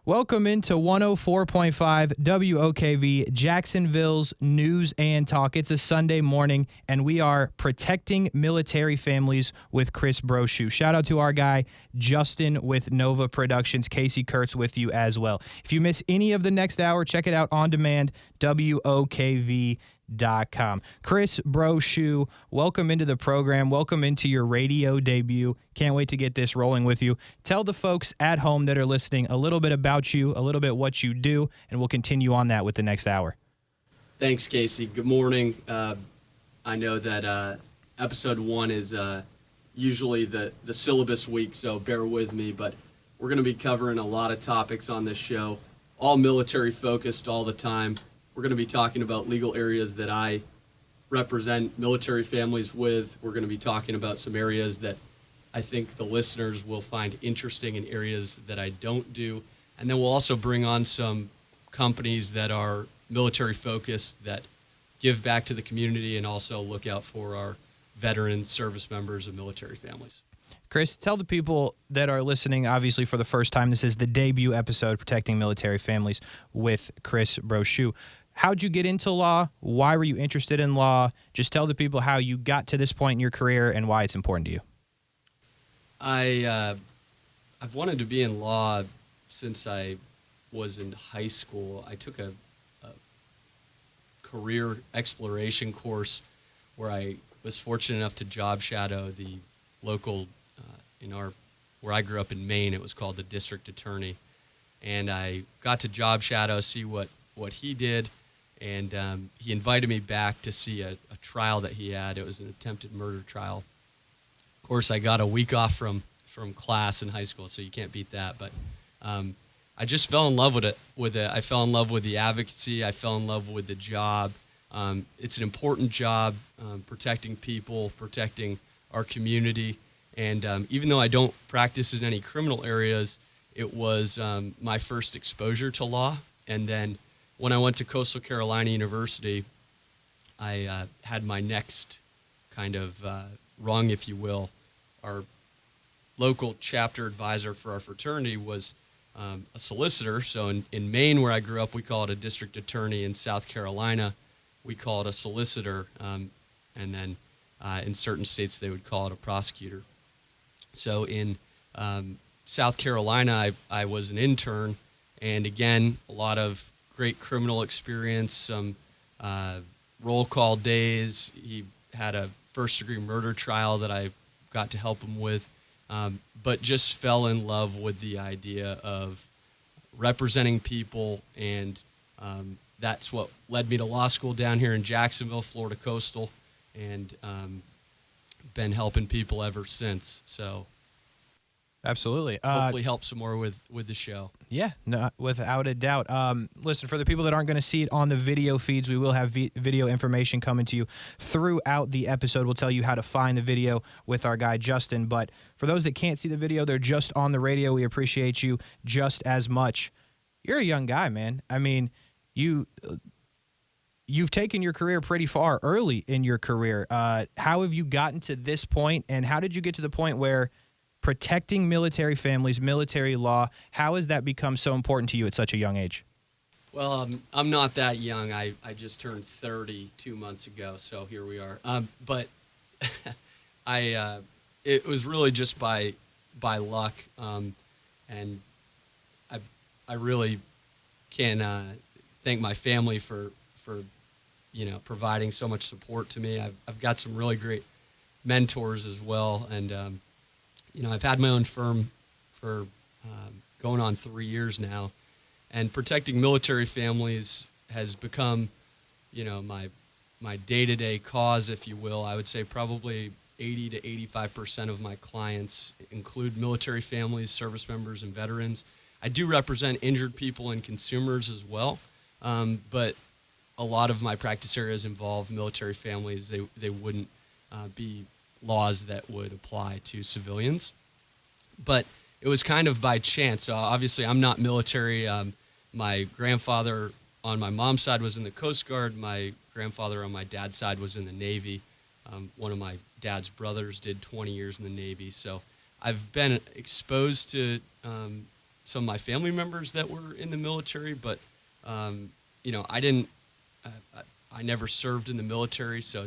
Welcome into 104.5 WOKV, Jacksonville's News and Talk. It's a Sunday morning, and we are protecting military families with Chris Brochu. Shout out to our guy, Justin with Nova Productions. Casey Kurtz with you as well. If you miss any of the next hour, check it out on demand, WOKV.com. Chris Brochu, welcome into the program. Welcome into your radio debut. Can't wait to get this rolling with you. Tell the folks at home that are listening a little bit about you, a little bit what you do, and we'll continue on that with the next hour. Thanks, Casey. Good morning. I know that episode 1 is usually the syllabus week, so bear with me, but we're going to be covering a lot of topics on this show, all military focused all the time. We're going to be talking about legal areas that I represent military families with. We're going to be talking about some areas that I think the listeners will find interesting and areas that I don't do. And then we'll also bring on some companies that are military focused that give back to the community and also look out for our veteran service members and military families. Chris, tell the people that are listening, obviously for the first time, this is the debut episode, Protecting Military Families with Chris Brochu. How'd you get into law? Why were you interested in law? Just tell the people how you got to this point in your career and why it's important to you. I've wanted to be in law since I was in high school. I took a career exploration course where I was fortunate enough to job shadow the local, where I grew up in Maine, it was called the district attorney. And I got to job shadow, see what he did. And he invited me back to see a trial that he had. It was an attempted murder trial. Of course, I got a week off from class in high school, so you can't beat that. But I just fell in love with it. I fell in love with the advocacy. I fell in love with the job. It's an important job, protecting people, protecting our community. And even though I don't practice in any criminal areas, it was my first exposure to law. And then when I went to Coastal Carolina University, I had my next kind of rung, if you will. Our local chapter advisor for our fraternity was a solicitor. So in Maine, where I grew up, we call it a district attorney. In South Carolina, we call it a solicitor. And then in certain states, they would call it a prosecutor. So in South Carolina, I was an intern. And again, a lot of great criminal experience, some roll call days. He had a first-degree murder trial that I got to help him with, but just fell in love with the idea of representing people, and that's what led me to law school down here in Jacksonville, Florida Coastal, and been helping people ever since. So absolutely. Hopefully help some more with the show. Yeah, no, without a doubt. Listen, for the people that aren't going to see it on the video feeds, we will have video information coming to you throughout the episode. We'll tell you how to find the video with our guy, Justin. But for those that can't see the video, they're just on the radio. We appreciate you just as much. You're a young guy, man. I mean, you've taken your career pretty far early in your career. How have you gotten to this point, and how did you get to the point where protecting military families, military law, how has that become so important to you at such a young age? Well, I'm not that young. I just turned 30 2 months ago, so here we are. But it was really just by luck, and I really can thank my family for providing so much support to me. I've got some really great mentors as well, and I've had my own firm for going on 3 years now, and protecting military families has become, my day-to-day cause, if you will. I would say probably 80 to 85% of my clients include military families, service members, and veterans. I do represent injured people and consumers as well, but a lot of my practice areas involve military families. They wouldn't be laws that would apply to civilians. But it was kind of by chance. Obviously, I'm not military. My grandfather on my mom's side was in the Coast Guard. My grandfather on my dad's side was in the Navy. One of my dad's brothers did 20 years in the Navy. So I've been exposed to some of my family members that were in the military, but I didn't. I never served in the military, so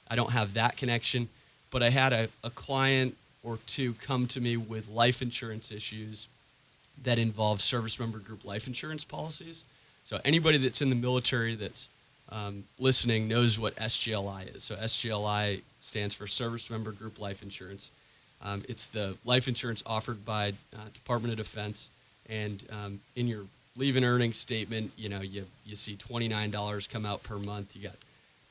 I don't have that connection. But I had a client or two come to me with life insurance issues that involve service member group life insurance policies. So anybody that's in the military that's listening knows what SGLI is. So SGLI stands for Service Member Group Life Insurance. It's the life insurance offered by Department of Defense, and in your leave and earnings statement, you see $29 come out per month. You got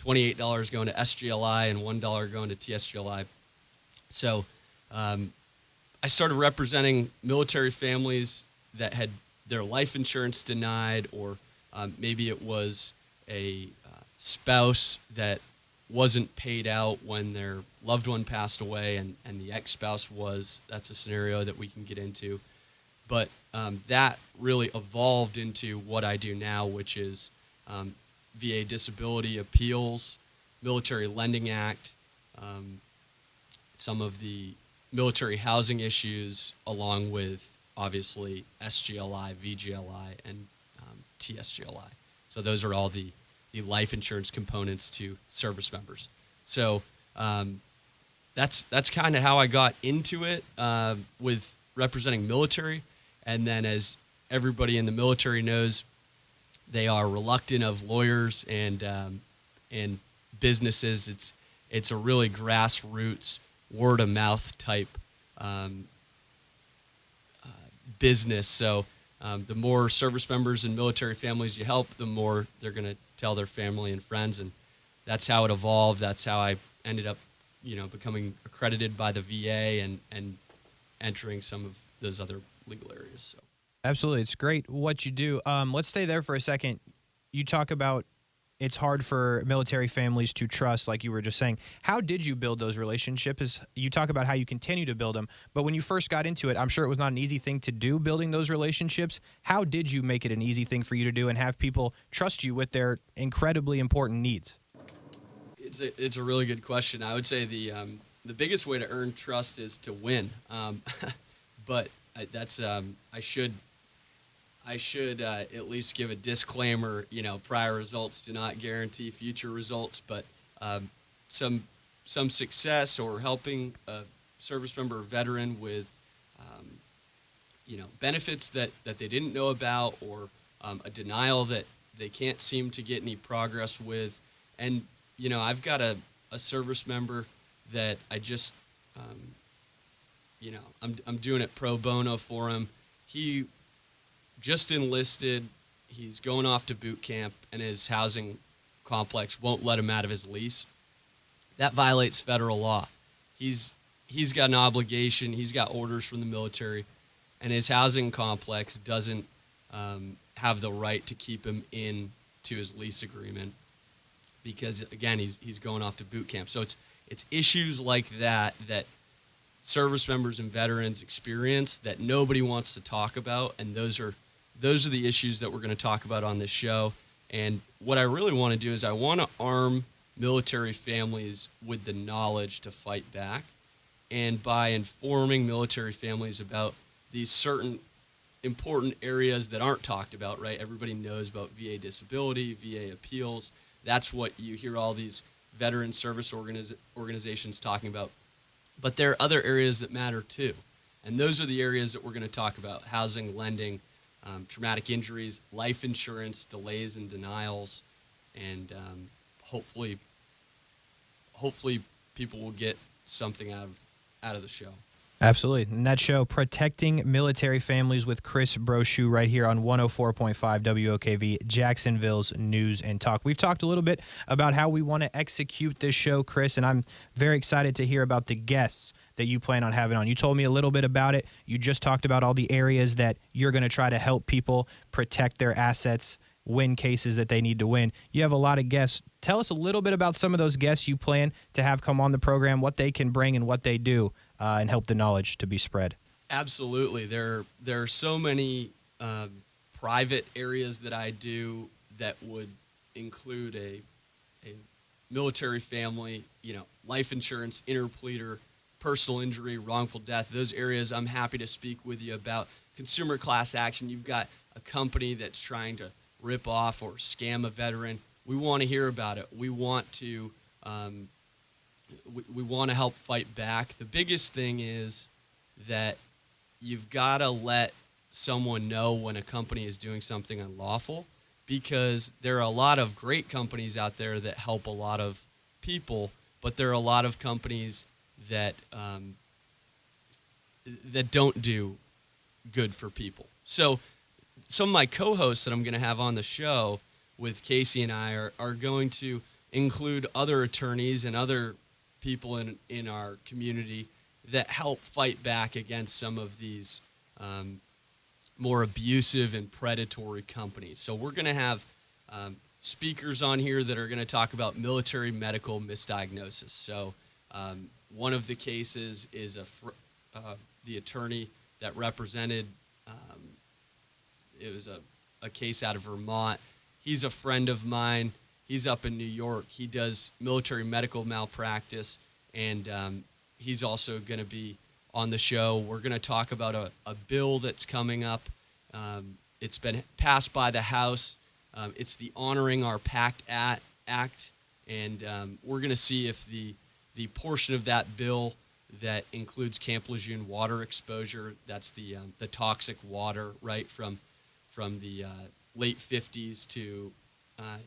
$28 going to SGLI and $1 going to TSGLI. So I started representing military families that had their life insurance denied, or maybe it was a spouse that wasn't paid out when their loved one passed away, and the ex-spouse was. That's a scenario that we can get into. But that really evolved into what I do now, which is VA disability appeals, Military Lending Act, some of the military housing issues, along with, obviously, SGLI, VGLI, and TSGLI. So those are all the life insurance components to service members. So that's kind of how I got into it with representing military. And then, as everybody in the military knows, they are reluctant of lawyers and businesses. It's a really grassroots, word of mouth type business. So the more service members and military families you help, the more they're going to tell their family and friends, and that's how it evolved. That's how I ended up, becoming accredited by the VA and entering some of those other legal areas. So. Absolutely. It's great what you do. Let's stay there for a second. You talk about it's hard for military families to trust, like you were just saying. How did you build those relationships? You talk about how you continue to build them, but when you first got into it, I'm sure it was not an easy thing to do, building those relationships. How did you make it an easy thing for you to do and have people trust you with their incredibly important needs? It's a really good question. I would say the biggest way to earn trust is to win. But that's I should at least give a disclaimer. Prior results do not guarantee future results, but some success or helping a service member or veteran with benefits that they didn't know about, or a denial that they can't seem to get any progress with. And I've got a service member that I just I'm doing it pro bono for him. He just enlisted. He's going off to boot camp, and his housing complex won't let him out of his lease. That violates federal law. He's got an obligation. He's got orders from the military, and his housing complex doesn't have the right to keep him in to his lease agreement because, again, he's going off to boot camp. So it's issues like that service members and veterans experience that nobody wants to talk about, and those are the issues that we're going to talk about on this show. And what I really want to do is I want to arm military families with the knowledge to fight back, and by informing military families about these certain important areas that aren't talked about, right? Everybody knows about VA disability, VA appeals. That's what you hear all these veteran service organizations talking about. But there are other areas that matter too. And those are the areas that we're going to talk about: housing, lending, traumatic injuries, life insurance, delays and denials, and hopefully people will get something out of the show. Absolutely. And that show, Protecting Military Families with Chris Brochu, right here on 104.5 WOKV, Jacksonville's News and Talk. We've talked a little bit about how we want to execute this show, Chris, and I'm very excited to hear about the guests that you plan on having on. You told me a little bit about it. You just talked about all the areas that you're going to try to help people protect their assets, win cases that they need to win. You have a lot of guests. Tell us a little bit about some of those guests you plan to have come on the program, what they can bring and what they do, and help the knowledge to be spread. Absolutely. There are so many private areas that I do that would include a military family, life insurance, interpleader, personal injury, wrongful death. Those areas I'm happy to speak with you about, consumer class action, you've got a company that's trying to rip off or scam a veteran. We want to hear about it. We want to we want to help fight back. The biggest thing is that you've got to let someone know when a company is doing something unlawful, because there are a lot of great companies out there that help a lot of people, but there are a lot of companies that that don't do good for people. So some of my co-hosts that I'm going to have on the show with Casey and I are going to include other attorneys and other people in our community that help fight back against some of these more abusive and predatory companies. So we're going to have speakers on here that are going to talk about military medical misdiagnosis. So one of the cases is the attorney that represented, it was a case out of Vermont. He's a friend of mine. He's up in New York. He does military medical malpractice, and he's also going to be on the show. We're going to talk about a bill that's coming up. It's been passed by the House. It's the Honoring Our Pact Act, and we're going to see if the portion of that bill that includes Camp Lejeune water exposure, that's the toxic water, right, from the late 50s to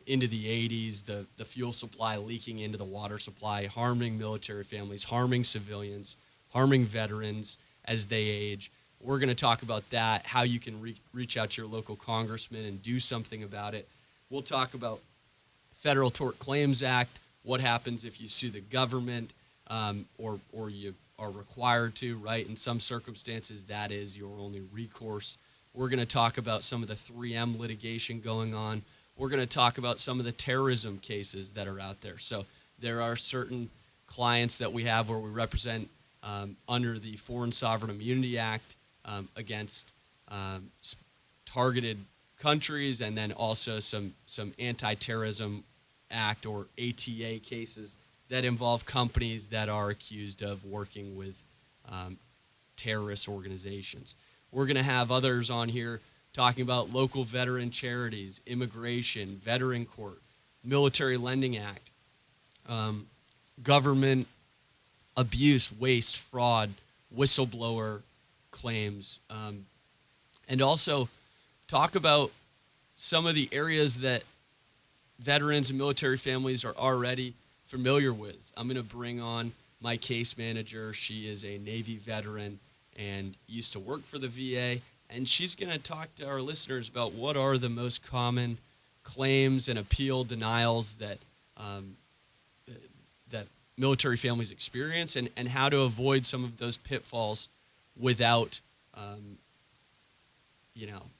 into the 80s, the fuel supply leaking into the water supply, harming military families, harming civilians, harming veterans as they age. We're going to talk about that, how you can reach out to your local congressman and do something about it. We'll talk about Federal Tort Claims Act, what happens if you sue the government, or you are required to, right? In some circumstances, that is your only recourse. We're going to talk about some of the 3M litigation going on. We're going to talk about some of the terrorism cases that are out there. So there are certain clients that we have where we represent under the Foreign Sovereign Immunity Act against targeted countries, and then also some anti-terrorism act or ATA cases that involve companies that are accused of working with terrorist organizations. We're going to have others on here talking about local veteran charities, immigration, veteran court, military lending act, government abuse, waste, fraud, whistleblower claims, and also talk about some of the areas that veterans and military families are already familiar with. I'm going to bring on my case manager. She is a Navy veteran and used to work for the VA, and she's going to talk to our listeners about what are the most common claims and appeal denials that that military families experience, and how to avoid some of those pitfalls without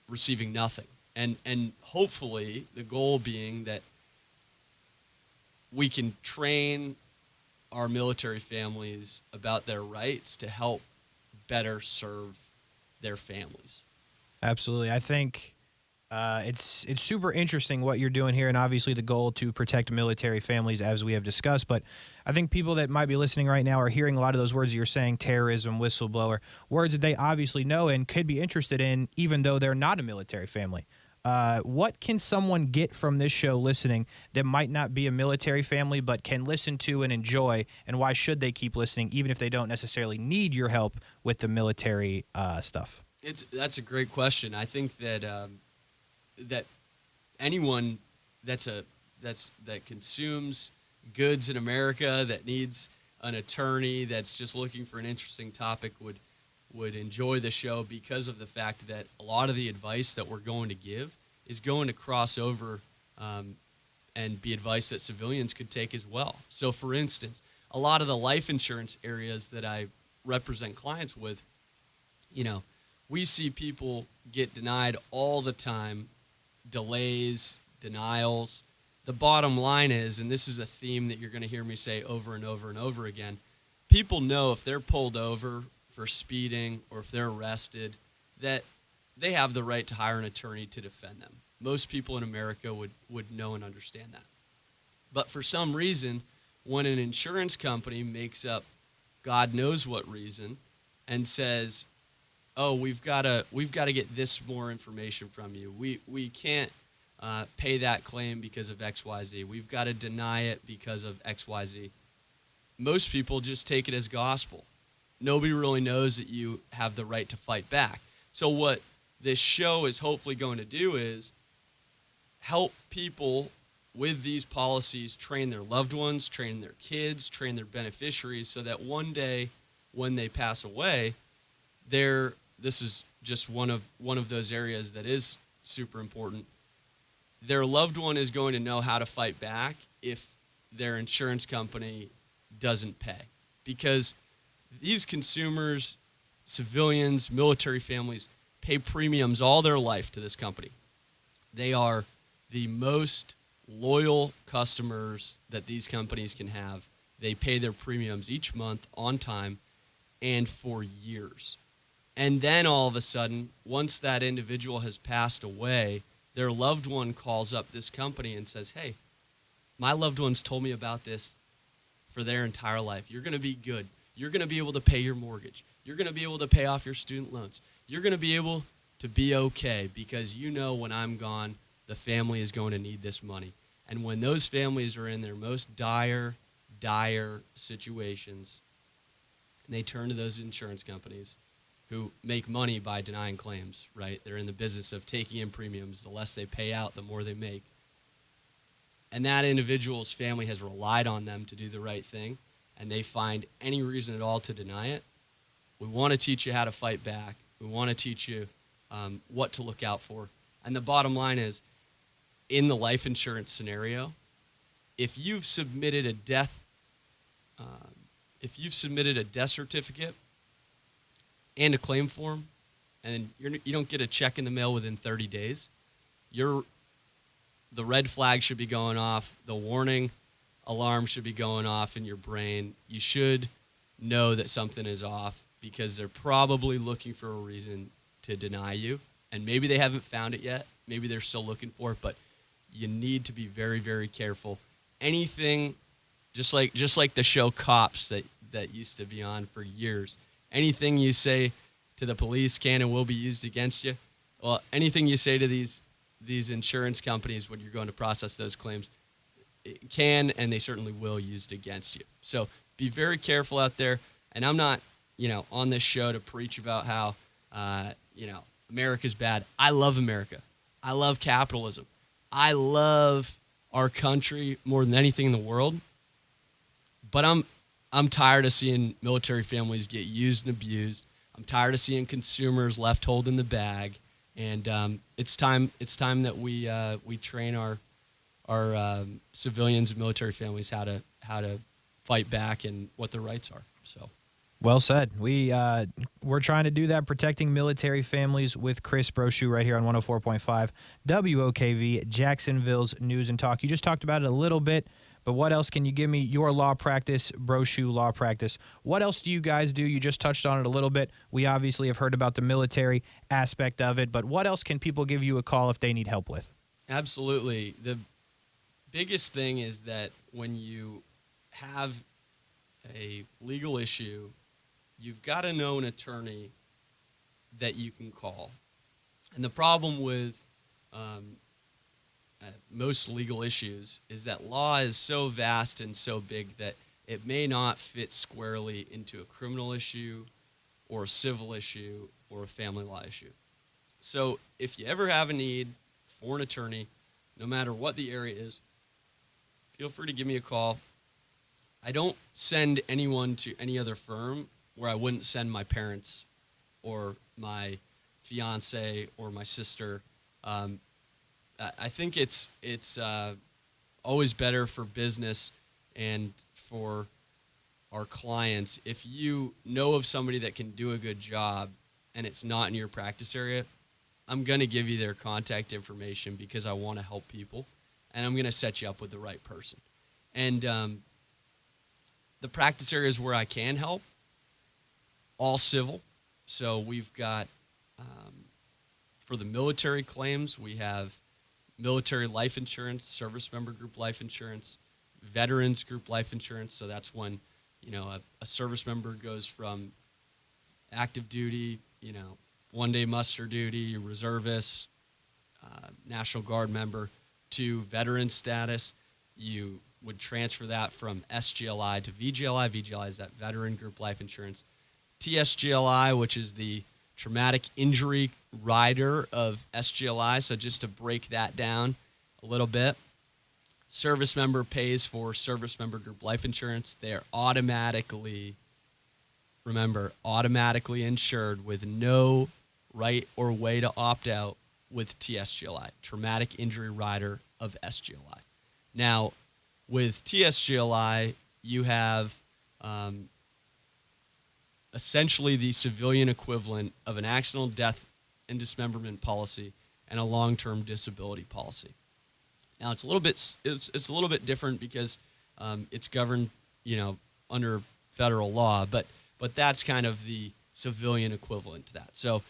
receiving nothing. And hopefully the goal being that we can train our military families about their rights to help better serve their families. Absolutely. I think it's super interesting what you're doing here, and obviously the goal to protect military families, as we have discussed. But I think people that might be listening right now are hearing a lot of those words that you're saying, terrorism, whistleblower, words that they obviously know and could be interested in, even though they're not a military family. What can someone get from this show listening that might not be a military family but can listen to and enjoy, and why should they keep listening even if they don't necessarily need your help with the military stuff? That's a great question. I think that that anyone that consumes goods in America, that needs an attorney, that's just looking for an interesting topic would enjoy the show, because of the fact that a lot of the advice that we're going to give is going to cross over and be advice that civilians could take as well. So, for instance, a lot of the life insurance areas that I represent clients with, we see people get denied all the time, delays, denials. The bottom line is, and this is a theme that you're going to hear me say over and over and over again, people know if they're pulled over for speeding or if they're arrested, that they have the right to hire an attorney to defend them. Most people in America would know and understand that. But for some reason, when an insurance company makes up God knows what reason and says, oh, we've got to get this more information from you. We can't pay that claim because of XYZ. We've got to deny it because of XYZ. Most people just take it as gospel. Nobody really knows that you have the right to fight back. So what this show is hopefully going to do is help people with these policies train their loved ones, train their kids, train their beneficiaries, so that one day when they pass away, this is just one of those areas that is super important. Their loved one is going to know how to fight back if their insurance company doesn't pay. Because these consumers, civilians, military families, pay premiums all their life to this company. They are the most loyal customers that these companies can have. They pay their premiums each month on time and for years. And then all of a sudden, once that individual has passed away, their loved one calls up this company and says, hey, my loved one's told me about this for their entire life. You're going to be good. You're going to be able to pay your mortgage. You're going to be able to pay off your student loans. You're going to be able to be okay because you know when I'm gone, the family is going to need this money. And when those families are in their most dire situations, and they turn to those insurance companies who make money by denying claims, right? They're in the business of taking in premiums. The less they pay out, the more they make. And that individual's family has relied on them to do the right thing, and they find any reason at all to deny it. We want to teach you how to fight back. We want to teach you what to look out for. And the bottom line is, in the life insurance scenario, if you've submitted a death certificate and a claim form, and you don't get a check in the mail within 30 days, the red flag should be going off. The warning alarm should be going off in your brain. You should know that something is off because they're probably looking for a reason to deny you. And maybe they haven't found it yet. Maybe they're still looking for it, but you need to be very, very careful. Anything, just like the show Cops that used to be on for years, anything you say to the police can and will be used against you. Well, anything you say to these insurance companies when you're going to process those claims, it can and they certainly will use it against you. So be very careful out there. And I'm not, on this show to preach about how, America's bad. I love America. I love capitalism. I love our country more than anything in the world. But I'm tired of seeing military families get used and abused. I'm tired of seeing consumers left holding the bag. And it's time that we train our civilians and military families how to fight back and what their rights are. So. Well said. We're trying to do that, protecting military families with Chris Brochu right here on 104.5 WOKV, Jacksonville's News and Talk. You just talked about it a little bit, but what else can you give me? Your law practice, Brochu Law Practice. What else do you guys do? You just touched on it a little bit. We obviously have heard about the military aspect of it, but what else can people give you a call if they need help with? Absolutely. The biggest thing is that when you have a legal issue, you've got to know an attorney that you can call. And the problem with most legal issues is that law is so vast and so big that it may not fit squarely into a criminal issue or a civil issue or a family law issue. So if you ever have a need for an attorney, no matter what the area is, feel free to give me a call. I don't send anyone to any other firm where I wouldn't send my parents or my fiance or my sister. I think it's always better for business and for our clients if you know of somebody that can do a good job and it's not in your practice area. I'm going to give you their contact information because I want to help people, and I'm going to set you up with the right person. And the practice areas where I can help, all civil. So we've got, for the military claims, we have military life insurance, service member group life insurance, veterans group life insurance. So that's when, a service member goes from active duty, one-day muster duty, reservist, National Guard member, to veteran status. You would transfer that from SGLI to VGLI. VGLI is that Veteran Group Life Insurance. TSGLI, which is the traumatic injury rider of SGLI. So just to break that down a little bit, service member pays for service member group life insurance. They are automatically insured with no right or way to opt out with TSGLI, traumatic injury rider of SGLI. Now, with TSGLI, you have essentially the civilian equivalent of an accidental death and dismemberment policy and a long-term disability policy. Now, it's a little bit different because it's governed, under federal law, but that's kind of the civilian equivalent to that. So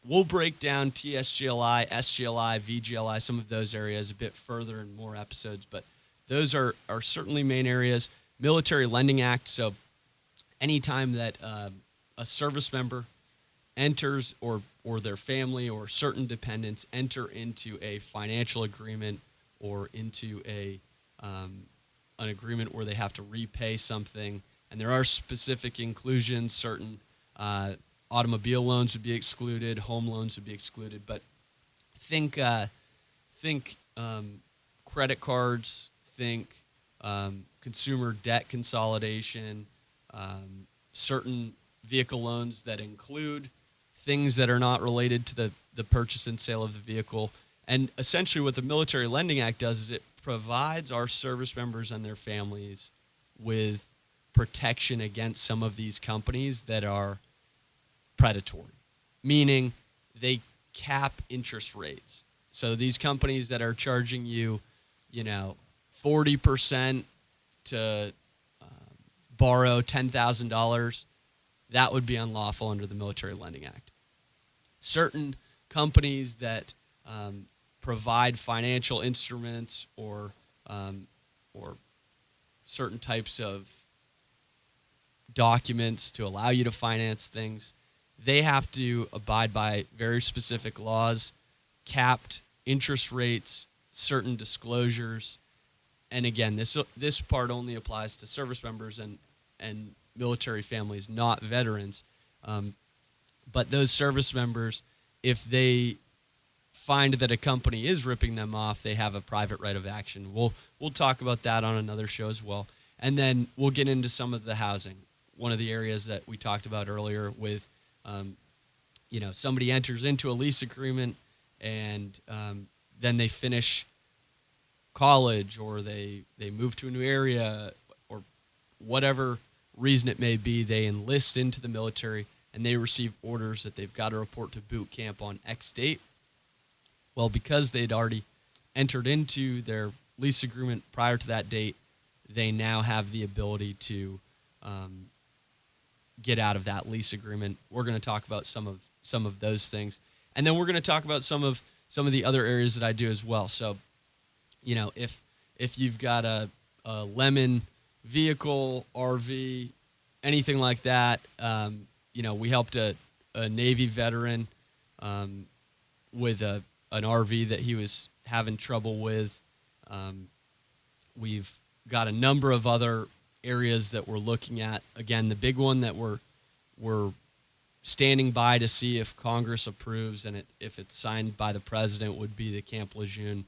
we'll break down TSGLI, SGLI, VGLI, some of those areas a bit further in more episodes, but those are certainly main areas. Military Lending Act, so anytime that a service member enters or their family or certain dependents enter into a financial agreement or into an agreement where they have to repay something, and there are specific inclusions, certain automobile loans would be excluded, home loans would be excluded, but think credit cards, think consumer debt consolidation, certain vehicle loans that include things that are not related to the purchase and sale of the vehicle. And essentially what the Military Lending Act does is it provides our service members and their families with protection against some of these companies that are predatory, meaning they cap interest rates. So these companies that are charging you, 40% to borrow $10,000, that would be unlawful under the Military Lending Act. Certain companies that provide financial instruments or certain types of documents to allow you to finance things, they have to abide by very specific laws, capped interest rates, certain disclosures. And again, this part only applies to service members and military families, not veterans. But those service members, if they find that a company is ripping them off, they have a private right of action. We'll talk about that on another show as well. And then we'll get into some of the housing. One of the areas that we talked about earlier with, somebody enters into a lease agreement and then they finish college or they move to a new area or whatever reason it may be, they enlist into the military and they receive orders that they've got to report to boot camp on X date. Well, because they'd already entered into their lease agreement prior to that date, they now have the ability to get out of that lease agreement. We're going to talk about some of those things, and then we're going to talk about some of the other areas that I do as well. So, if you've got a lemon vehicle, RV, anything like that, we helped a Navy veteran with an RV that he was having trouble with. We've got a number of other areas that we're looking at. Again, the big one that we're standing by to see if Congress approves and if it's signed by the president would be the Camp Lejeune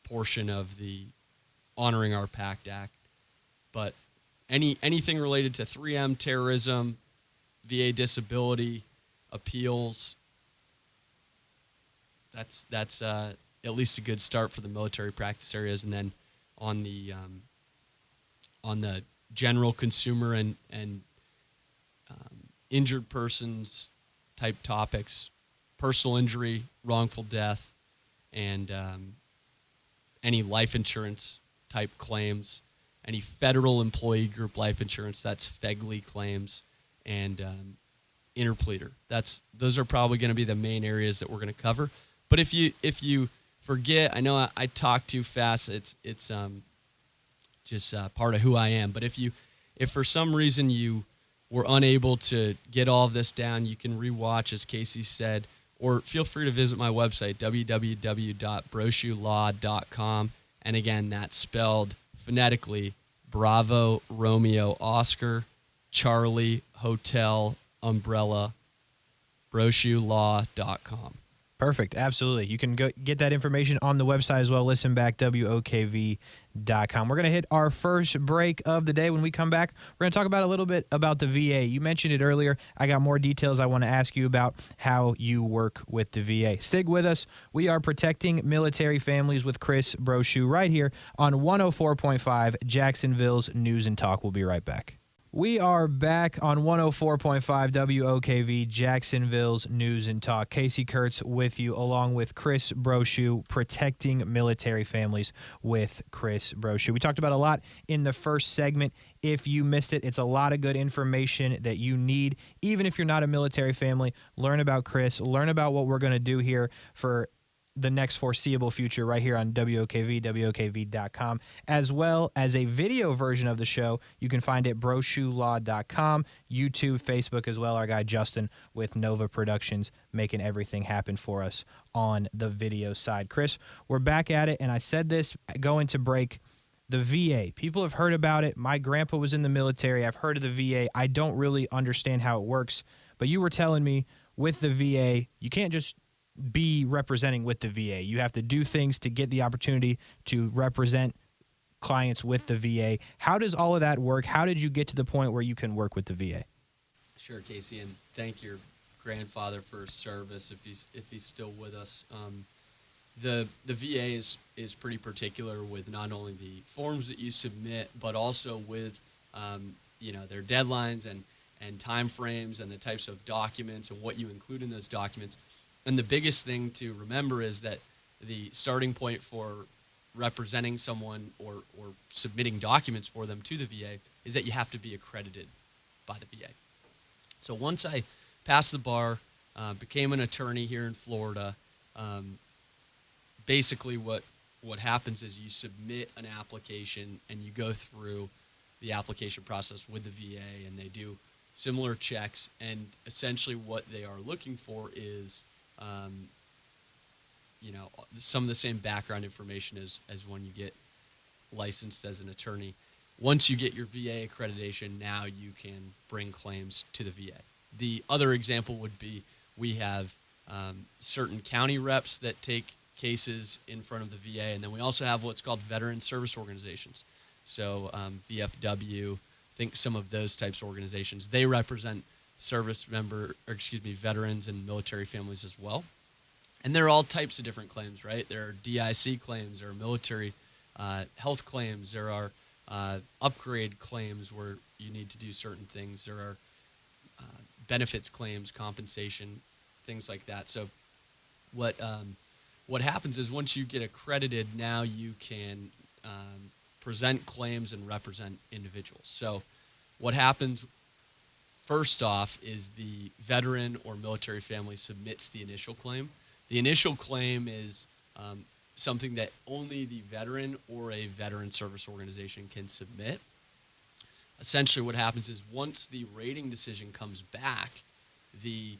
portion of the Honoring Our Pact Act. But anything related to 3M, terrorism, VA disability, appeals, that's at least a good start for the military practice areas. And then on the general consumer and injured persons type topics, personal injury, wrongful death, and any life insurance type claims, any federal employee group life insurance, that's FEGLI claims, and interpleader. Those are probably going to be the main areas that we're going to cover. But if you forget, I know I talk too fast. It's just part of who I am. But if for some reason you we're unable to get all of this down, you can rewatch, as Casey said, or feel free to visit my website, www.brochulaw.com. And again, that's spelled phonetically Bravo, Romeo, Oscar, Charlie, Hotel, Umbrella, brochulaw.com. Perfect. Absolutely. You can go get that information on the website as well. Listen back, WOKV.com. We're going to hit our first break of the day. When we come back, we're going to talk about a little bit about the VA. You mentioned it earlier. I got more details I want to ask you about how you work with the VA. Stick with us. We are protecting military families with Chris Brochu right here on 104.5 Jacksonville's News and Talk. We'll be right back. We are back on 104.5 WOKV, Jacksonville's News and Talk. Casey Kurtz with you, along with Chris Brochu, protecting military families with Chris Brochu. We talked about a lot in the first segment. If you missed it, it's a lot of good information that you need. Even if you're not a military family, learn about Chris, learn about what we're going to do here for the next foreseeable future right here on WOKV, WOKV.com, as well as a video version of the show. You can find it brochulaw.com, YouTube, Facebook as well. Our guy Justin with Nova Productions making everything happen for us on the video side. Chris, we're back at it, and I said this going to break. The VA. People have heard about it. My grandpa was in the military. I've heard of the VA. I don't really understand how it works, but you were telling me with the VA, you can't just be representing with the VA. You have to do things to get the opportunity to represent clients with the VA. How does all of that work? How did you get to the point where you can work with the VA? Sure, Casey, and thank your grandfather for his service if he's still with us. The VA is pretty particular with not only the forms that you submit, but also with their deadlines and time frames and the types of documents and what you include in those documents. And the biggest thing to remember is that the starting point for representing someone or submitting documents for them to the VA is that you have to be accredited by the VA. So once I passed the bar, became an attorney here in Florida, basically what happens is you submit an application and you go through the application process with the VA, and they do similar checks. And essentially what they are looking for is some of the same background information as when you get licensed as an attorney. Once you get your VA accreditation, now you can bring claims to the VA. The other example would be we have certain county reps that take cases in front of the VA, and then we also have what's called veteran service organizations. So VFW, think some of those types of organizations. They represent veterans and military families as well. And there are all types of different claims, right? There are DIC claims, there are military health claims, there are upgrade claims where you need to do certain things, there are benefits claims, compensation, things like that. So what happens is once you get accredited, now you can present claims and represent individuals. So what happens first off is the veteran or military family submits the initial claim. The initial claim is something that only the veteran or a veteran service organization can submit. Essentially what happens is once the rating decision comes back, the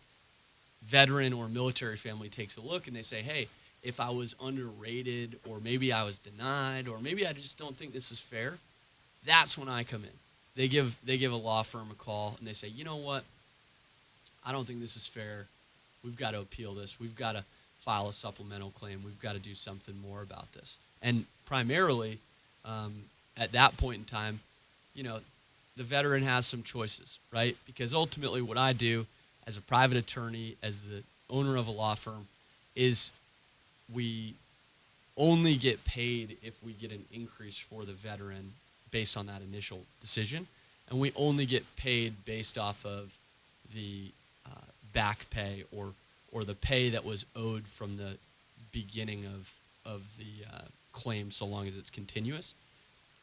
veteran or military family takes a look and they say, hey, if I was underrated, or maybe I was denied, or maybe I just don't think this is fair, that's when I come in. They give a law firm a call and they say, you know what, I don't think this is fair. We've got to appeal this. We've got to file a supplemental claim. We've got to do something more about this. And primarily, at that point in time, the veteran has some choices, right? Because ultimately what I do as a private attorney, as the owner of a law firm, is we only get paid if we get an increase for the veteran based on that initial decision. And we only get paid based off of the back pay or the pay that was owed from the beginning of the claim, so long as it's continuous.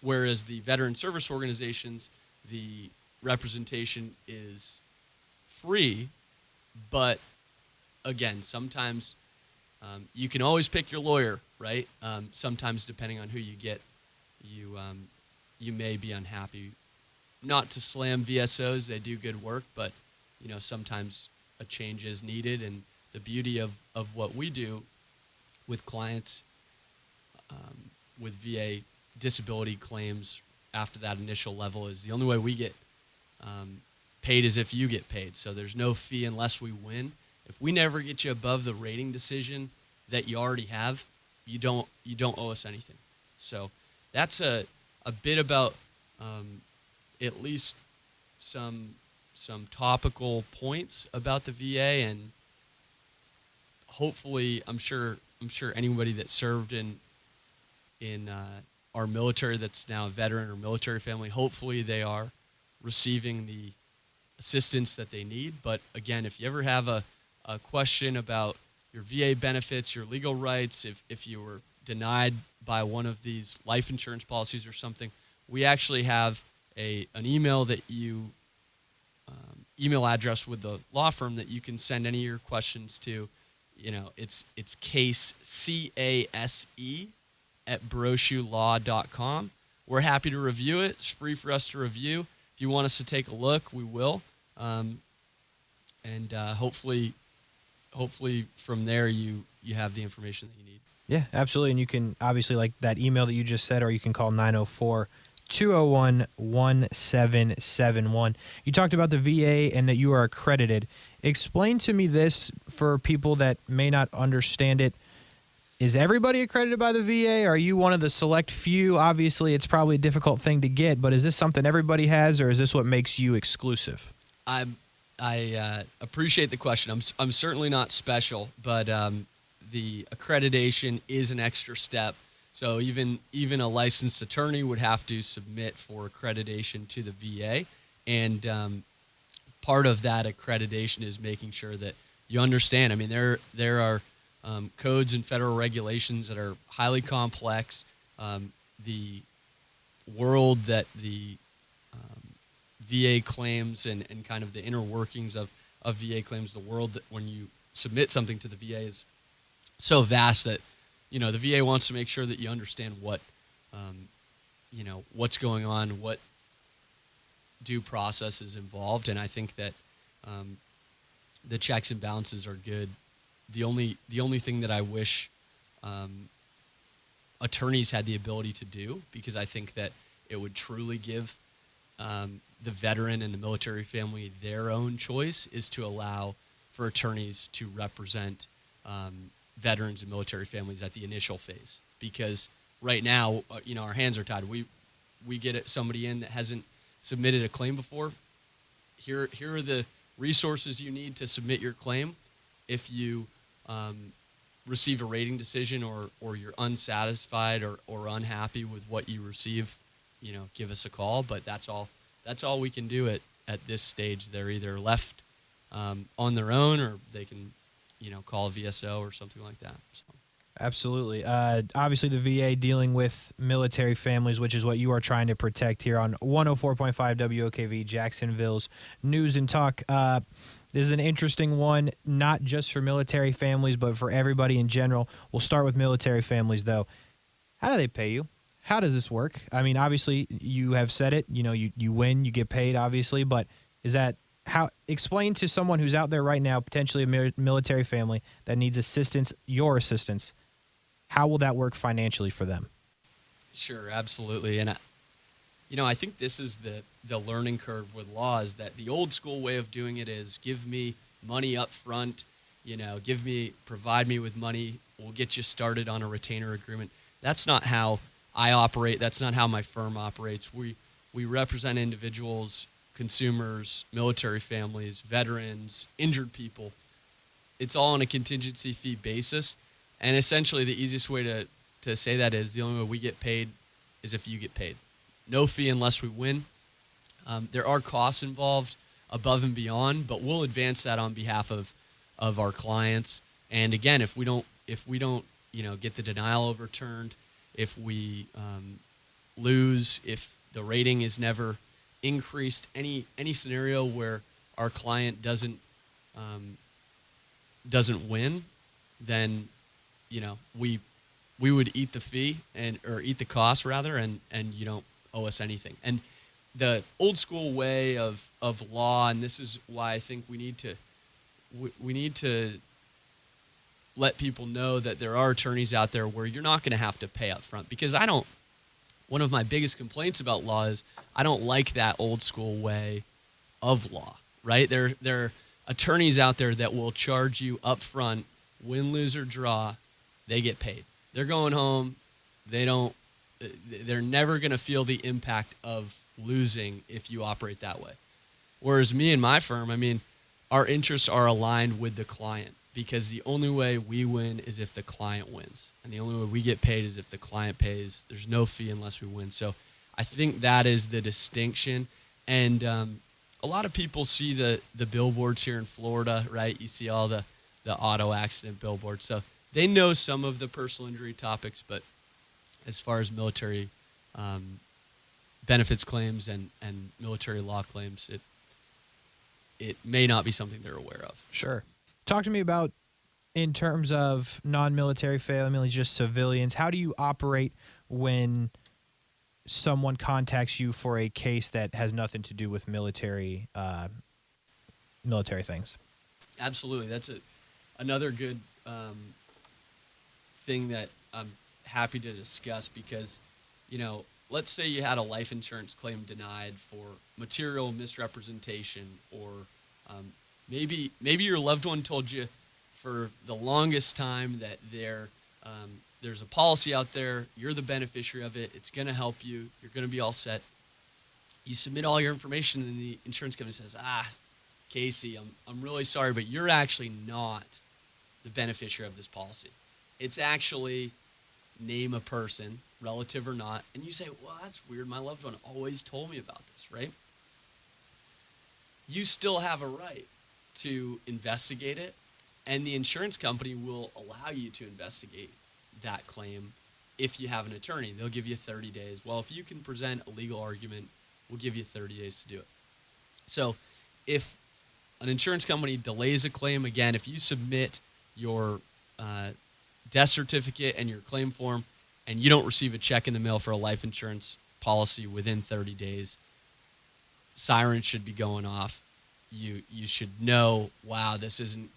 Whereas the veteran service organizations, the representation is free, but again, sometimes you can always pick your lawyer, right? Sometimes depending on who you get, you may be unhappy not to slam VSOs, they do good work, but sometimes a change is needed. And the beauty of what we do with clients with VA disability claims after that initial level is the only way we get paid is if you get paid. So there's no fee unless we win. If we never get you above the rating decision that you already have, you don't owe us anything. So that's a bit about at least some topical points about the VA, and hopefully I'm sure anybody that served in our military that's now a veteran or military family, hopefully they are receiving the assistance that they need. But again, if you ever have a question about your VA benefits, your legal rights, if you were denied by one of these life insurance policies or something, we actually have an email that you email address with the law firm that you can send any of your questions to. It's case CASE at brochulaw.com. We're happy to review it. It's free for us to review. If you want us to take a look, we will. And hopefully from there you have the information that you need. Yeah, absolutely. And you can obviously, like that email that you just said, or you can call 904-201-1771. You talked about the VA and that you are accredited. Explain to me this for people that may not understand it. Is everybody accredited by the VA? Are you one of the select few? Obviously, it's probably a difficult thing to get, but is this something everybody has, or is this what makes you exclusive? I appreciate the question. I'm certainly not special, but the accreditation is an extra step. So even a licensed attorney would have to submit for accreditation to the VA, and part of that accreditation is making sure that you understand. I mean, there are codes and federal regulations that are highly complex. The world that the VA claims and kind of the inner workings of VA claims, the world that when you submit something to the VA is so vast that, the VA wants to make sure that you understand what, what's going on, what due process is involved. And I think that the checks and balances are good. The only thing that I wish attorneys had the ability to do, because I think that it would truly give the veteran and the military family their own choice, is to allow for attorneys to represent veterans and military families at the initial phase. Because right now, our hands are tied. We get somebody in that hasn't submitted a claim before. Here are the resources you need to submit your claim. If you receive a rating decision or you're unsatisfied or unhappy with what you receive, give us a call. But that's all we can do at this stage. They're either left on their own, or they can call a VSO or something like that. So. Absolutely. Obviously, the VA dealing with military families, which is what you are trying to protect here on 104.5 WOKV, Jacksonville's News and Talk. This is an interesting one, not just for military families, but for everybody in general. We'll start with military families, though. How do they pay you? How does this work? I mean, obviously, you have said it. You win, you get paid, obviously. But is that how? Explain to someone who's out there right now, potentially a military family that needs assistance, your assistance. How will that work financially for them? Sure, absolutely. And I think this is the learning curve with law, is that the old school way of doing it is give me money up front, provide me with money, we'll get you started on a retainer agreement. That's not how I operate. That's not how my firm operates. We represent individuals, consumers, military families, veterans, injured people. It's all on a contingency fee basis. And essentially the easiest way to say that is the only way we get paid is if you get paid. No fee unless we win. There are costs involved above and beyond, but we'll advance that on behalf of our clients. And again, if we don't get the denial overturned, if we lose, if the rating is never increased, any scenario where our client doesn't win, then we would eat the fee or eat the cost rather, and you don't owe us anything. And the old school way of law, and this is why I think we need to let people know that there are attorneys out there where you're not going to have to pay up front, because one of my biggest complaints about law is I don't like that old school way of law, right? There are attorneys out there that will charge you up front, win, lose, or draw, they get paid. They're going home. They're never going to feel the impact of losing if you operate that way. Whereas me and my firm, I mean, our interests are aligned with the client, because the only way we win is if the client wins. And the only way we get paid is if the client pays. There's no fee unless we win. So I think that is the distinction. And a lot of people see the billboards here in Florida, right? You see all the auto accident billboards. So they know some of the personal injury topics, but as far as military benefits claims and military law claims, it may not be something they're aware of. Sure. Talk to me about, in terms of non-military families, just civilians, how do you operate when someone contacts you for a case that has nothing to do with military things? Absolutely. That's another good thing that I'm happy to discuss, because, let's say you had a life insurance claim denied for material misrepresentation, or maybe your loved one told you for the longest time that there's a policy out there, you're the beneficiary of it, it's going to help you, you're going to be all set. You submit all your information, and the insurance company says, Casey, I'm really sorry, but you're actually not the beneficiary of this policy. It's actually name a person, relative or not, and you say, well, that's weird, my loved one always told me about this, right? You still have a right to investigate it, and the insurance company will allow you to investigate that claim if you have an attorney. They'll give you 30 days. Well, if you can present a legal argument, we'll give you 30 days to do it. So if an insurance company delays a claim, again, if you submit your death certificate and your claim form and you don't receive a check in the mail for a life insurance policy within 30 days, sirens should be going off. You should know, wow, this isn't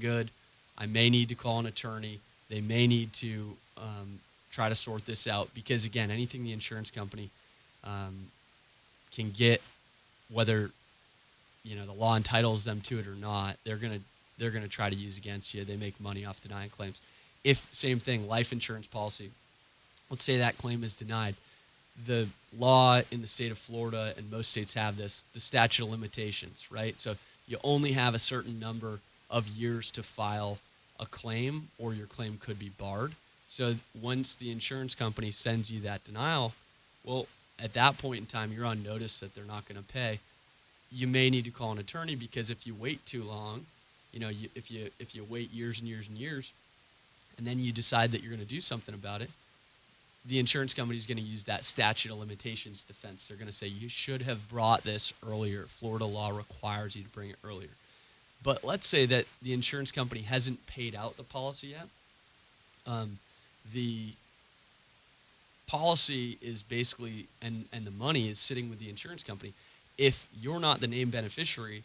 good. I may need to call an attorney. They may need to try to sort this out, because, again, anything the insurance company can get, whether the law entitles them to it or not, they're gonna try to use against you. They make money off denying claims. If, same thing, life insurance policy, let's say that claim is denied, the law in the state of Florida, and most states have this, the statute of limitations, right? So you only have a certain number of years to file a claim, or your claim could be barred. So once the insurance company sends you that denial, well, at that point in time, you're on notice that they're not going to pay. You may need to call an attorney, because if you wait too long, if you wait years and years and years, and then you decide that you're going to do something about it, the insurance company is going to use that statute of limitations defense. They're going to say, you should have brought this earlier. Florida law requires you to bring it earlier. But let's say that the insurance company hasn't paid out the policy yet. The policy is basically, and the money is sitting with the insurance company. If you're not the named beneficiary,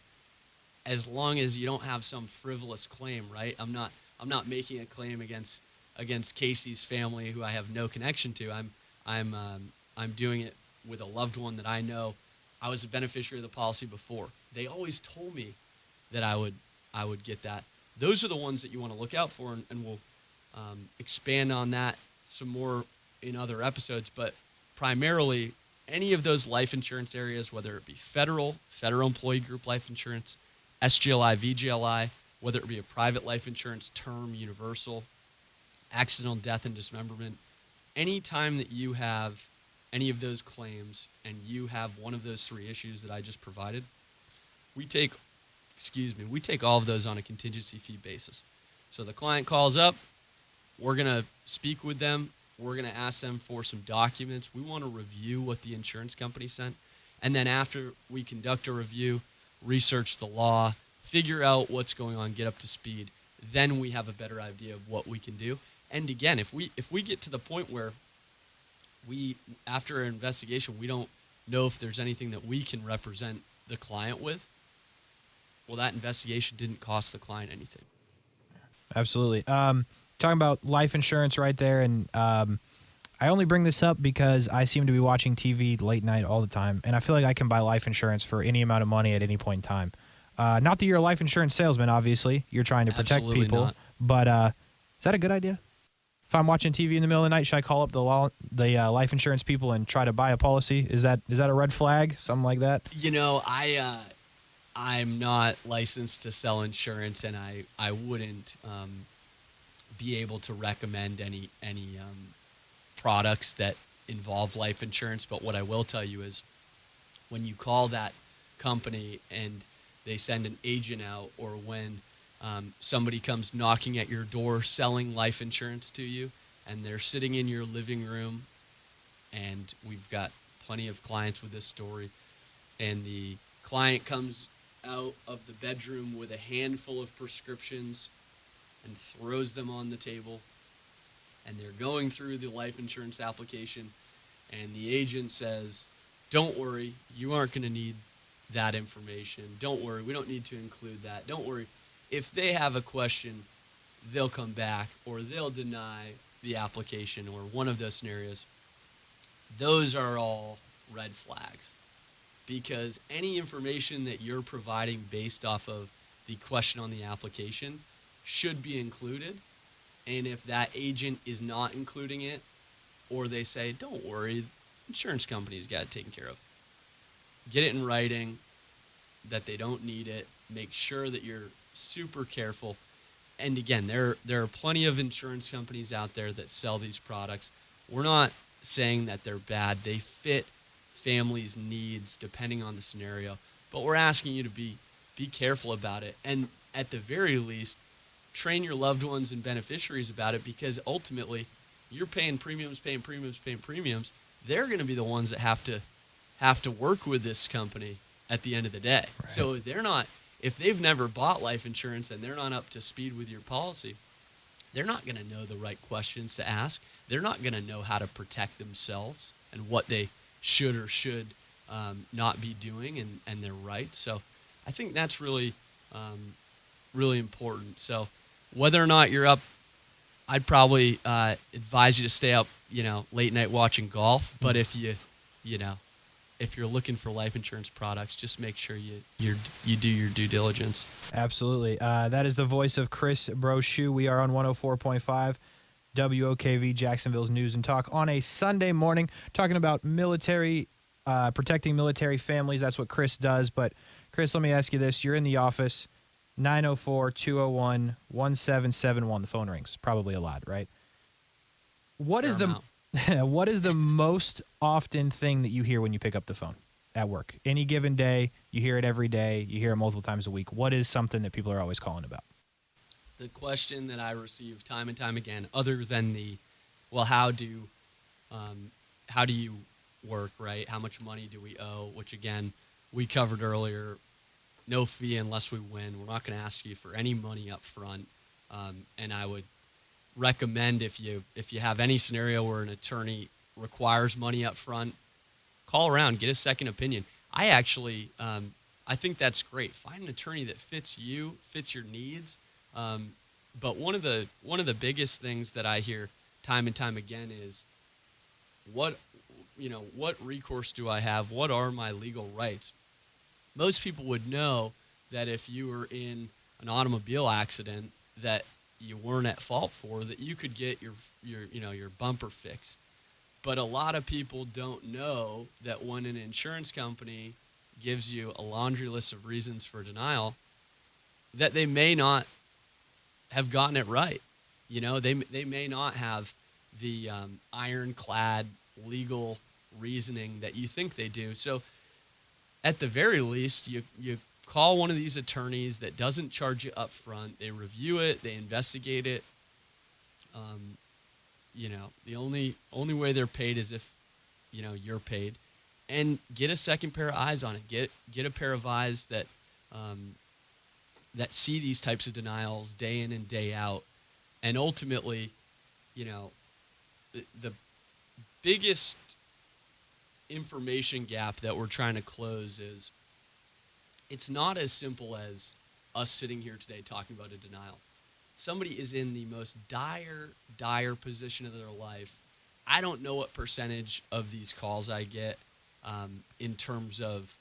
as long as you don't have some frivolous claim, right? I'm not making a claim against Casey's family, who I have no connection to. I'm doing it with a loved one that I know. I was a beneficiary of the policy before. They always told me that I would get that. Those are the ones that you want to look out for, and we'll expand on that some more in other episodes. But primarily, any of those life insurance areas, whether it be federal employee group life insurance, SGLI, VGLI, whether it be a private life insurance, term, universal, accidental death and dismemberment, any time that you have any of those claims and you have one of those three issues that I just provided, we take all of those on a contingency fee basis. So the client calls up, we're going to speak with them, we're going to ask them for some documents. We want to review what the insurance company sent. And then after we conduct a review, research the law, figure out what's going on, get up to speed, then we have a better idea of what we can do. And again, if we get to the point where after an investigation, we don't know if there's anything that we can represent the client with. Well, that investigation didn't cost the client anything. Absolutely. Talking about life insurance right there, and I only bring this up because I seem to be watching TV late night all the time, and I feel like I can buy life insurance for any amount of money at any point in time. Not that you're a life insurance salesman, obviously. You're trying to protect Absolutely people. not. But is that a good idea? If I'm watching TV in the middle of the night, should I call up the life insurance people and try to buy a policy? Is that a red flag? Something like that? I'm not licensed to sell insurance, and I wouldn't be able to recommend any products that involve life insurance. But what I will tell you is, when you call that company and they send an agent out, or when somebody comes knocking at your door selling life insurance to you, and they're sitting in your living room, and we've got plenty of clients with this story, and the client comes out of the bedroom with a handful of prescriptions and throws them on the table, and they're going through the life insurance application, and the agent says, "Don't worry, you aren't going to need that information. Don't worry, we don't need to include that. Don't worry." If they have a question, they'll come back, or they'll deny the application, or one of those scenarios. Those are all red flags, because any information that you're providing based off of the question on the application should be included. And if that agent is not including it, or they say, "Don't worry, insurance company's got it taken care of," get it in writing that they don't need it. Make sure that you're super careful. And again, there are plenty of insurance companies out there that sell these products. We're not saying that they're bad. They fit families' needs depending on the scenario. But we're asking you to be careful about it. And at the very least, train your loved ones and beneficiaries about it, because ultimately you're paying premiums. They're going to be the ones that have to work with this company at the end of the day. Right. So if they've never bought life insurance and they're not up to speed with your policy, they're not going to know the right questions to ask. They're not going to know how to protect themselves and what they should or should not be doing, and their rights. So I think that's really, really important. So whether or not you're up, I'd probably advise you to stay up, late night watching golf. But if if you're looking for life insurance products, just make sure you do your due diligence. Absolutely. That is the voice of Chris Brochu. We are on 104.5 WOKV, Jacksonville's News and Talk, on a Sunday morning, talking about military, protecting military families. That's what Chris does. But Chris, let me ask you this. You're in the office, 904-201-1771. The phone rings. Probably a lot, right? What is the most often thing that you hear when you pick up the phone at work? Any given day, you hear it every day, you hear it multiple times a week. What is something that people are always calling about? The question that I receive time and time again, other than how do you work, right? How much money do we owe? Which again, we covered earlier. No fee unless we win. We're not going to ask you for any money up front. And I would recommend, if you have any scenario where an attorney requires money up front, call around, get a second opinion. I actually I think that's great. Find an attorney that fits you, fits your needs. But one of the biggest things that I hear time and time again is, what recourse do I have? What are my legal rights? Most people would know that if you were in an automobile accident that you weren't at fault for, that you could get your bumper fixed. But a lot of people don't know that when an insurance company gives you a laundry list of reasons for denial, that they may not have gotten it right. They may not have the ironclad legal reasoning that you think they do. So at the very least, you call one of these attorneys that doesn't charge you up front. They review it, they investigate it. The only way they're paid is if you're paid, and get a second pair of eyes on it. Get a pair of eyes that see these types of denials day in and day out. And ultimately, the biggest information gap that we're trying to close is it's not as simple as us sitting here today talking about a denial. Somebody is in the most dire position of their life. I don't know what percentage of these calls I get in terms of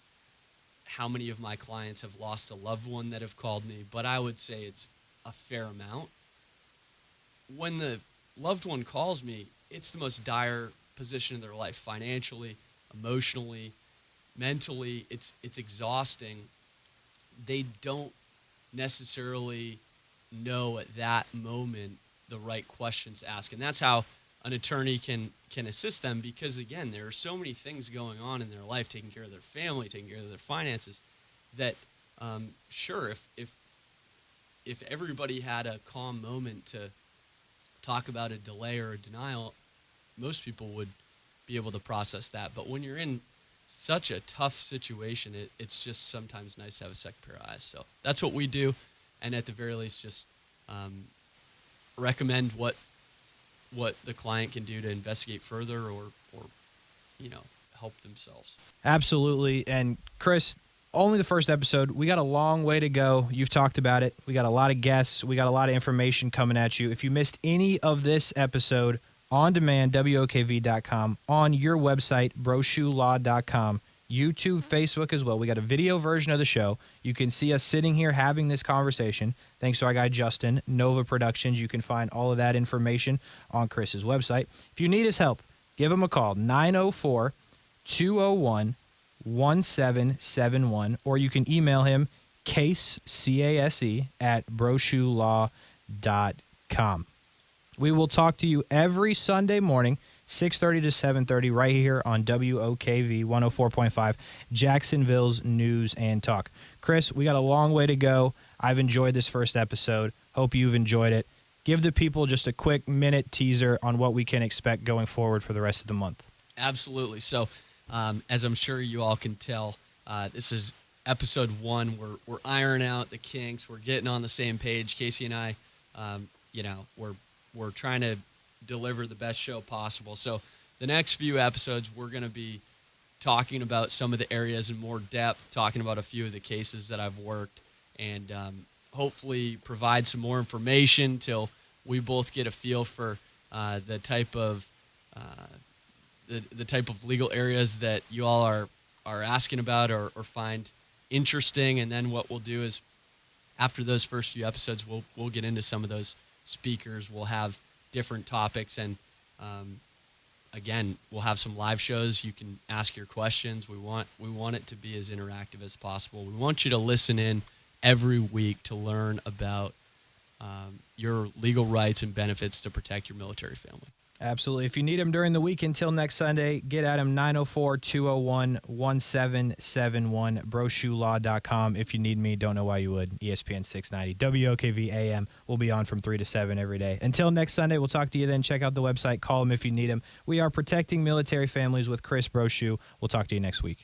how many of my clients have lost a loved one that have called me, but I would say it's a fair amount. When the loved one calls me, it's the most dire position of their life, financially, emotionally, mentally. It's exhausting. They don't necessarily know at that moment the right questions to ask, and that's how an attorney can assist them, because again, there are so many things going on in their life, taking care of their family, taking care of their finances, that sure, if everybody had a calm moment to talk about a delay or a denial, most people would be able to process that. But when you're in such a tough situation, it's just sometimes nice to have a second pair of eyes. So that's what we do, and at the very least, just recommend what the client can do to investigate further or help themselves. Absolutely. And Chris, only the first episode. We got a long way to go. You've talked about it. We got a lot of guests. We got a lot of information coming at you. If you missed any of this episode, on demand, WOKV.com, on your website, brochulaw.com, YouTube, Facebook as well. We got a video version of the show. You can see us sitting here having this conversation. Thanks to our guy, Justin, Nova Productions. You can find all of that information on Chris's website. If you need his help, give him a call, 904-201-1771, or you can email him, case, C-A-S-E, at brochulaw.com. We will talk to you every Sunday morning, 6:30 to 7:30, right here on WOKV 104.5, Jacksonville's News and Talk. Chris, we got a long way to go. I've enjoyed this first episode. Hope you've enjoyed it. Give the people just a quick minute teaser on what we can expect going forward for the rest of the month. Absolutely. So, as I'm sure you all can tell, this is episode 1. We're ironing out the kinks. We're getting on the same page. Casey and I, we're trying to deliver the best show possible. So the next few episodes, we're going to be talking about some of the areas in more depth, talking about a few of the cases that I've worked, and hopefully provide some more information till we both get a feel for the type of legal areas that you all are asking about or find interesting. And then what we'll do is, after those first few episodes, we'll get into some of those speakers. We'll have different topics, and again, we'll have some live shows. You can ask your questions. We want it to be as interactive as possible. We want you to listen in every week to learn about your legal rights and benefits to protect your military family. Absolutely. If you need him during the week until next Sunday, get at him, 904-201-1771, brochulaw.com. If you need me, don't know why you would, ESPN 690, WOKV AM. We'll be on from 3 to 7 every day. Until next Sunday, we'll talk to you then. Check out the website. Call him if you need him. We are protecting military families with Chris Brochu. We'll talk to you next week.